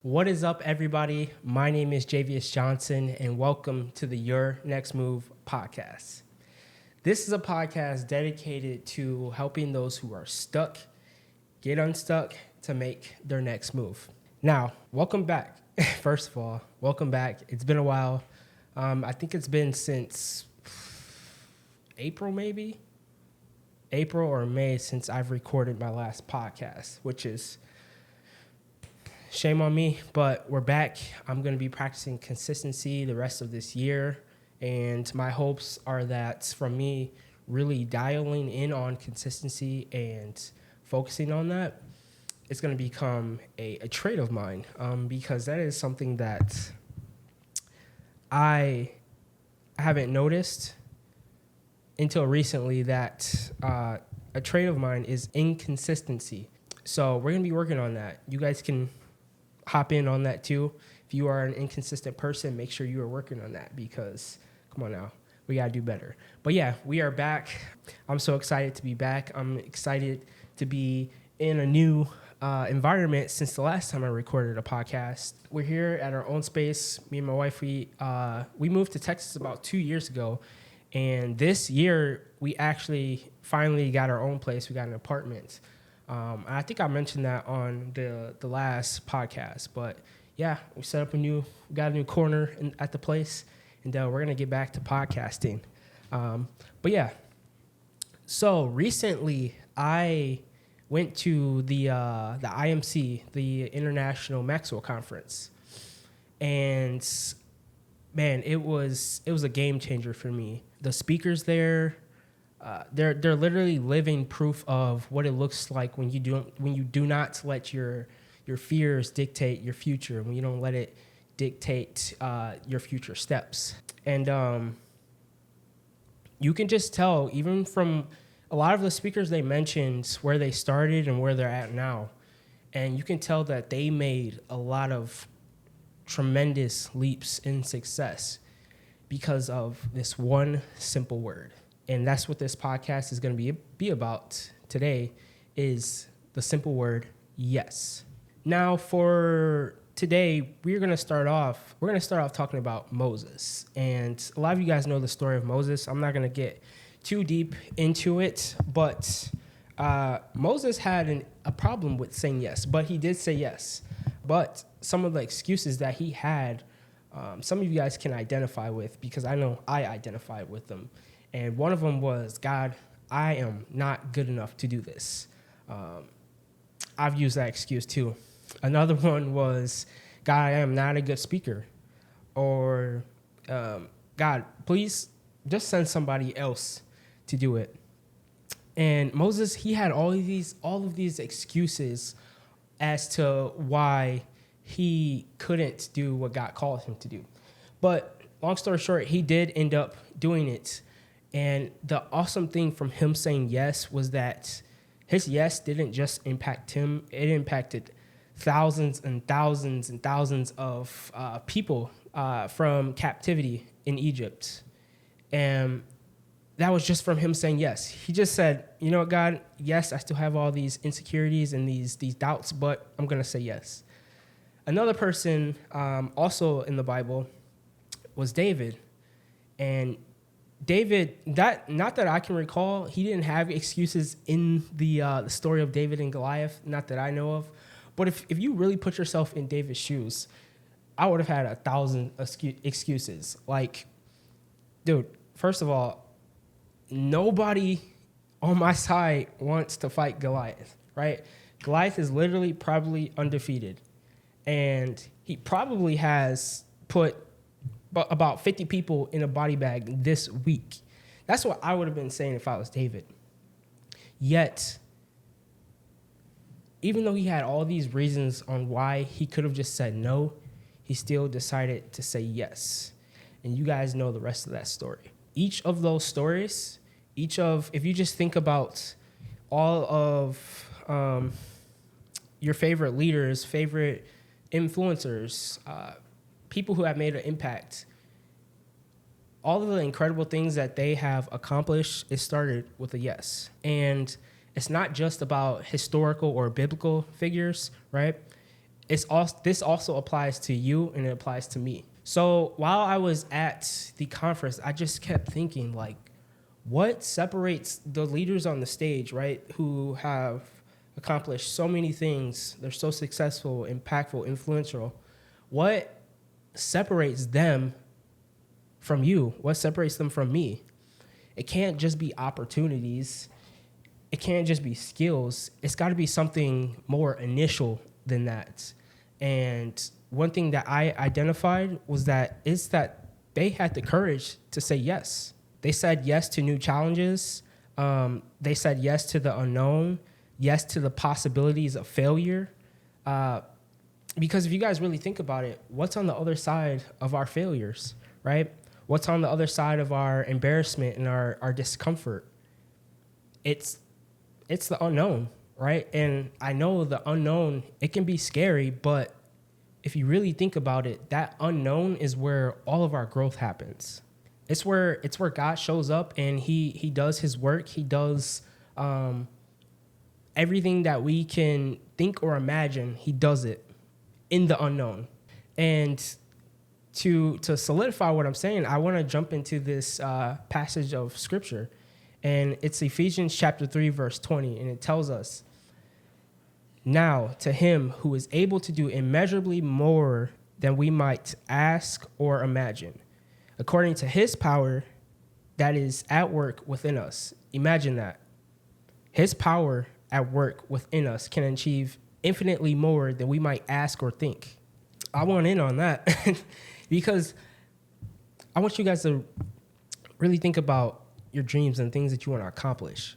What is up, everybody? My name is Jayvious Johnson, and welcome to the Your Next Move podcast. This is a podcast dedicated to helping those who are stuck get unstuck to make their next move. Now, welcome back. First of all, welcome back. It's been a while. I think it's been since April or May since I've recorded my last podcast, which is shame on me, but we're back. I'm going to be practicing consistency the rest of this year, and my hopes are that from me really dialing in on consistency and focusing on that, it's going to become a trait of mine, because that is something that I haven't noticed until recently, that a trait of mine is inconsistency. So we're going to be working on that. You guys can hop in on that too. If you are an inconsistent person, make sure you are working on that, because come on now, we got to do better. But yeah, we are back. I'm so excited to be back. I'm excited to be in a new environment since the last time I recorded a podcast. We're here at our own space. Me and my wife, we moved to Texas about 2 years ago. And this year, we actually finally got our own place. We got an apartment. I think I mentioned that on the last podcast, but yeah, we got a new corner at the place, and we're gonna get back to podcasting. But yeah, so recently I went to the IMC, the International Maxwell Conference, and man, it was a game changer for me. The speakers there. They're literally living proof of what it looks like when you do not let your fears dictate your future, when you don't let it dictate your future steps. And you can just tell, even from a lot of the speakers they mentioned, where they started and where they're at now. And you can tell that they made a lot of tremendous leaps in success because of this one simple word. And that's what this podcast is going to be about today, is the simple word, yes. Now, for today, we're going to start off talking about Moses. And a lot of you guys know the story of Moses. I'm not going to get too deep into it, but Moses had a problem with saying yes, but he did say yes. But some of the excuses that he had, some of you guys can identify with, because I know I identify with them. And one of them was, God, I am not good enough to do this. I've used that excuse too. Another one was, God, I am not a good speaker. Or, God, please just send somebody else to do it. And Moses, he had all of these excuses as to why he couldn't do what God called him to do. But long story short, he did end up doing it. And the awesome thing from him saying yes was that his yes didn't just impact him. It impacted thousands and thousands and thousands of people from captivity in Egypt. And that was just from him saying yes. He just said, you know what, God, yes, I still have all these insecurities and these doubts, but I'm going to say yes. Another person also in the Bible was David. And David, not that I can recall, he didn't have excuses in the story of David and Goliath, not that I know of. But if you really put yourself in David's shoes, I would have had 1,000 excuses. Like, dude, first of all, nobody on my side wants to fight Goliath, right? Goliath is literally probably undefeated. And he probably has put about 50 people in a body bag this week. That's what I would have been saying if I was David. Yet, even though he had all these reasons on why he could have just said no, he still decided to say yes. And you guys know the rest of that story. Each of those stories, if you just think about all of your favorite leaders, favorite influencers, people who have made an impact, all of the incredible things that they have accomplished, it started with a yes. And it's not just about historical or biblical figures, right? this also applies to you and it applies to me. So while I was at the conference, I just kept thinking, like, what separates the leaders on the stage, right, who have accomplished so many things? They're so successful, impactful, influential. What separates them from you? What separates them from me? It can't just be opportunities. It can't just be skills. It's got to be something more initial than that. And one thing that I identified was that they had the courage to say yes. They said yes to new challenges. They said yes to the unknown, yes to the possibilities of failure. Because if you guys really think about it, what's on the other side of our failures, right? What's on the other side of our embarrassment and our discomfort? It's the unknown, right? And I know the unknown, it can be scary, but if you really think about it, that unknown is where all of our growth happens. It's where God shows up and he does his work. He does everything that we can think or imagine. He does it in the unknown. And to solidify what I'm saying, I want to jump into this passage of scripture. And it's Ephesians chapter 3, verse 20. And it tells us, now to him who is able to do immeasurably more than we might ask or imagine, according to his power that is at work within us. Imagine that. His power at work within us can achieve infinitely more than we might ask or think. I want in on that because I want you guys to really think about your dreams and things that you want to accomplish.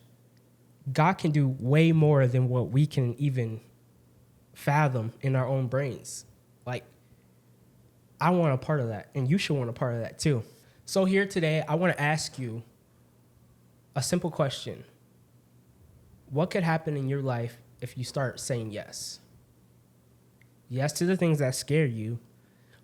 God can do way more than what we can even fathom in our own brains. Like, I want a part of that, and you should want a part of that too. So here today, I want to ask you a simple question. What could happen in your life if you start saying yes? Yes to the things that scare you,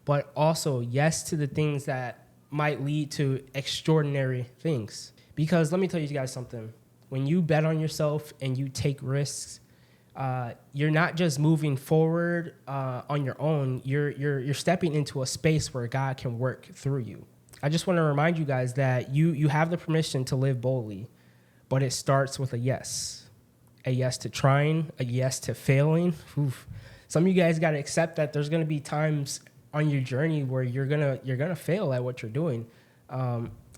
but also yes to the things that might lead to extraordinary things. Because let me tell you guys something. When you bet on yourself and you take risks, you're not just moving forward on your own. You're stepping into a space where God can work through you. I just want to remind you guys that you have the permission to live boldly, but it starts with a yes. A yes to trying, a yes to failing. Oof. Some of you guys got to accept that there's going to be times on your journey where you're gonna fail at what you're doing.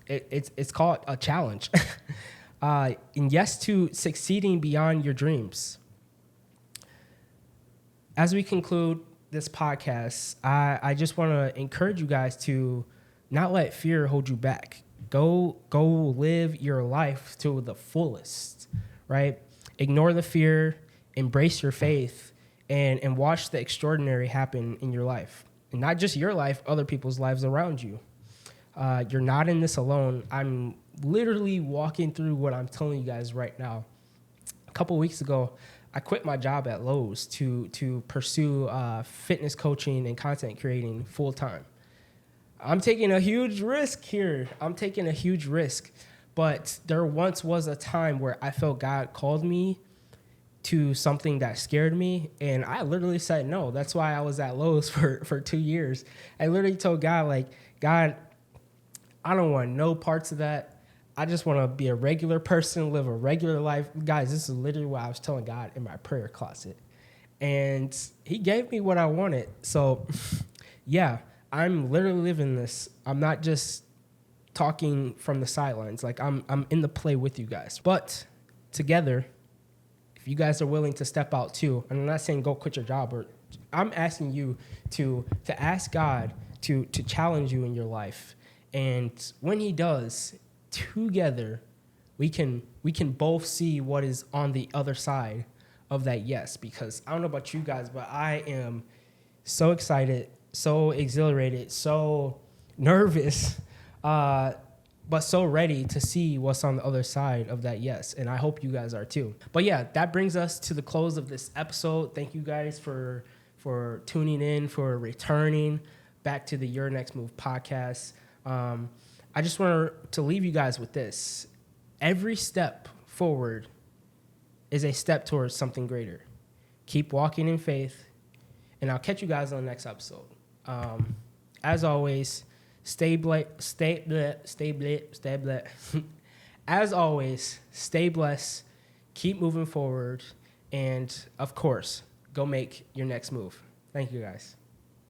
It's called a challenge. And yes to succeeding beyond your dreams. As we conclude this podcast, I just want to encourage you guys to not let fear hold you back. Go live your life to the fullest, right? Ignore the fear, embrace your faith, and watch the extraordinary happen in your life. And not just your life, other people's lives around you. You're not in this alone. I'm literally walking through what I'm telling you guys right now. A couple weeks ago, I quit my job at Lowe's to pursue fitness coaching and content creating full time. I'm taking a huge risk here. But there once was a time where I felt God called me to something that scared me, and I literally said no. That's why I was at Lowe's for 2 years. I literally told God, like, God, I don't want no parts of that. I just want to be a regular person, live a regular life. Guys, this is literally what I was telling God in my prayer closet. And he gave me what I wanted. So, yeah, I'm literally living this. I'm not just talking from the sidelines. Like, I'm in the play with you guys. But together, if you guys are willing to step out too, and I'm not saying go quit your job, or I'm asking you to ask God to challenge you in your life. And when he does, together, we can both see what is on the other side of that yes. Because I don't know about you guys, but I am so excited, so exhilarated, so nervous, but so ready to see what's on the other side of that yes. And I hope you guys are too. But yeah, that brings us to the close of this episode. Thank you guys for tuning in, for returning back to the Your Next Move podcast. I just want to leave you guys with this. Every step forward is a step towards something greater. Keep walking in faith and I'll catch you guys on the next episode. As always, stay blessed. As always, stay blessed. Keep moving forward, and of course, go make your next move. Thank you, guys.